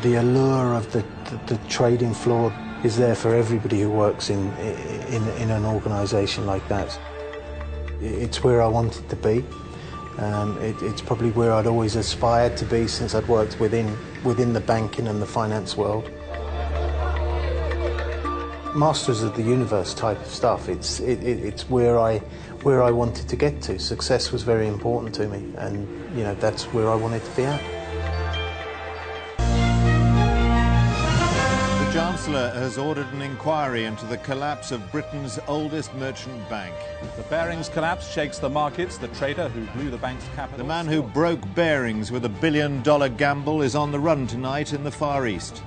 The allure of the trading floor is there for everybody who works in an organisation like that. It's where I wanted to be. It's probably where I'd always aspired to be since I'd worked within the banking and the finance world. Masters of the universe type of stuff. It's where I wanted to get to. Success was very important to me, and that's where I wanted to be at. The Chancellor has ordered an inquiry into the collapse of Britain's oldest merchant bank. The Barings collapse shakes the markets. The trader who blew the bank's capital... The man who broke Barings with a billion-dollar gamble is on the run tonight in the Far East.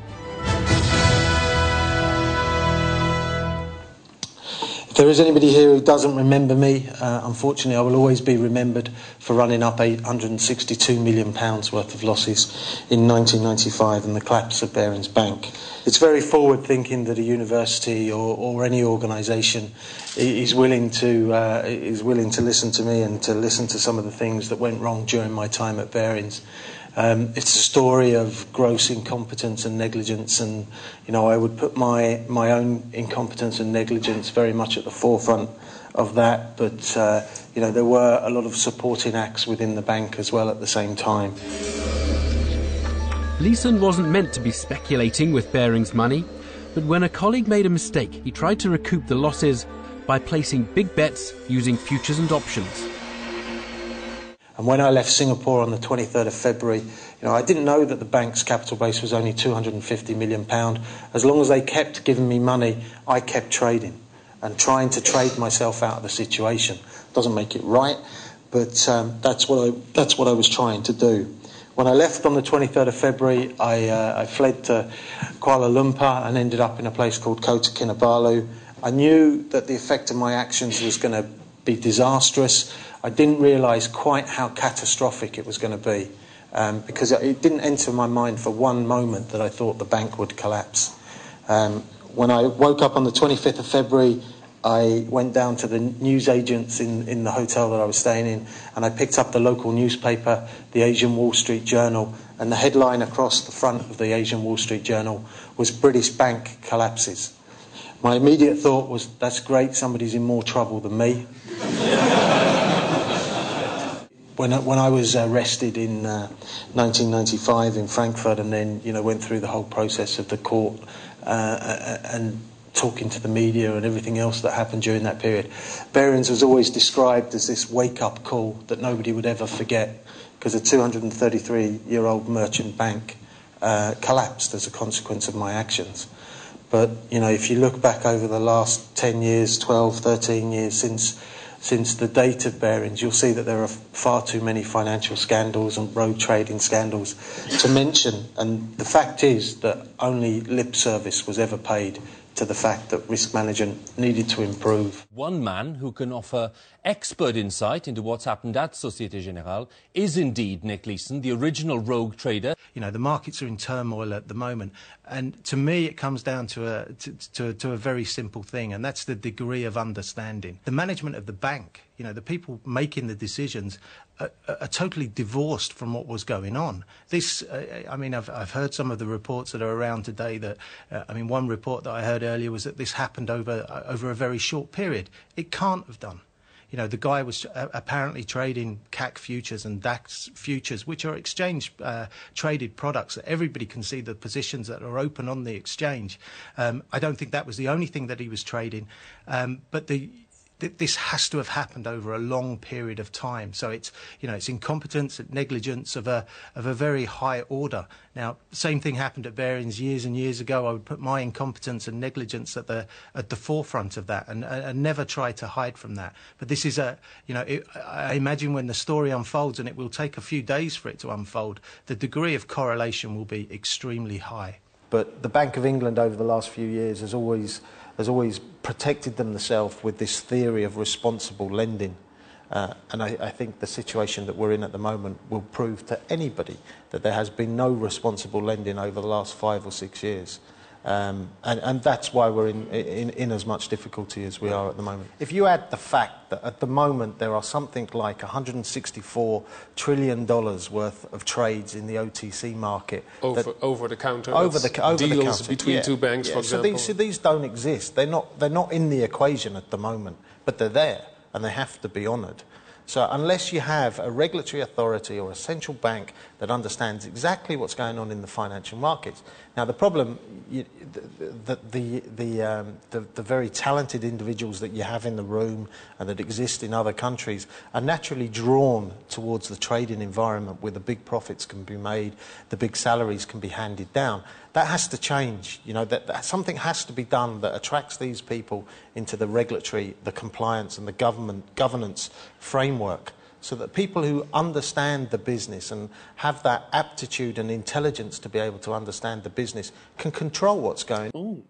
If there is anybody here who doesn't remember me, unfortunately I will always be remembered for running up £862 million worth of losses in 1995 and the collapse of Barings Bank. It's very forward-thinking that a university or any organisation is willing to listen to me and to listen to some of the things that went wrong during my time at Barings. It's a story of gross incompetence and negligence, and I would put my own incompetence and negligence very much at the forefront of that. But there were a lot of supporting acts within the bank as well at the same time. Leeson wasn't meant to be speculating with Barings money, but when a colleague made a mistake, he tried to recoup the losses by placing big bets using futures and options. And when I left Singapore on the 23rd of February, I didn't know that the bank's capital base was only £250 million. As long as they kept giving me money, I kept trading and trying to trade myself out of the situation. Doesn't make it right, but that's what I was trying to do. When I left on the 23rd of February, I fled to Kuala Lumpur and ended up in a place called Kota Kinabalu. I knew that the effect of my actions was going to be disastrous. I didn't realise quite how catastrophic it was going to be, because it didn't enter my mind for one moment that I thought the bank would collapse. When I woke up on the 25th of February, I went down to the newsagents in the hotel that I was staying in, and I picked up the local newspaper, the Asian Wall Street Journal, and the headline across the front of the Asian Wall Street Journal was "British Bank Collapses." My immediate thought was, that's great, somebody's in more trouble than me. When I was arrested in 1995 in Frankfurt, and then went through the whole process of the court and talking to the media and everything else that happened during that period, Barings was always described as this wake-up call that nobody would ever forget, because a 233-year-old merchant bank collapsed as a consequence of my actions. But if you look back over the last 10 years, 12, 13 years since the date of Barings, you'll see that there are far too many financial scandals and rogue trading scandals to mention. And the fact is that only lip service was ever paid to the fact that risk management needed to improve. One man who can offer expert insight into what's happened at Société Générale is indeed Nick Leeson, the original rogue trader. The markets are in turmoil at the moment, and to me it comes down to a very simple thing, and that's the degree of understanding. The management of the bank, the people making the decisions are totally divorced from what was going on. This, I've heard some of the reports that are around today that, one report that I heard earlier was that this happened over a very short period. It can't have done. The guy was apparently trading CAC futures and DAX futures, which are exchange traded products that everybody can see the positions that are open on the exchange. I don't think that was the only thing that he was trading, but this has to have happened over a long period of time. So it's incompetence and negligence of a very high order. Now, the same thing happened at Barings years and years ago. I would put my incompetence and negligence at the forefront of that, and never try to hide from that. But this is I imagine when the story unfolds, and it will take a few days for it to unfold, the degree of correlation will be extremely high. But the Bank of England over the last few years has always protected themselves with this theory of responsible lending. And I think the situation that we're in at the moment will prove to anybody that there has been no responsible lending over the last 5 or 6 years. And that's why we're in as much difficulty as we are at the moment. If you add the fact that at the moment there are something like $164 trillion worth of trades in the OTC market. Over the counter? Over the deals counter. between two banks, for example? So these don't exist. They're not in the equation at the moment, but they're there and they have to be honoured. So unless you have a regulatory authority or a central bank that understands exactly what's going on in the financial markets. Now the problem, the very talented individuals that you have in the room and that exist in other countries are naturally drawn towards the trading environment where the big profits can be made, the big salaries can be handed down. That has to change. You know, that something has to be done that attracts these people into the regulatory, the compliance and the governance framework, so that people who understand the business and have that aptitude and intelligence to be able to understand the business can control what's going on.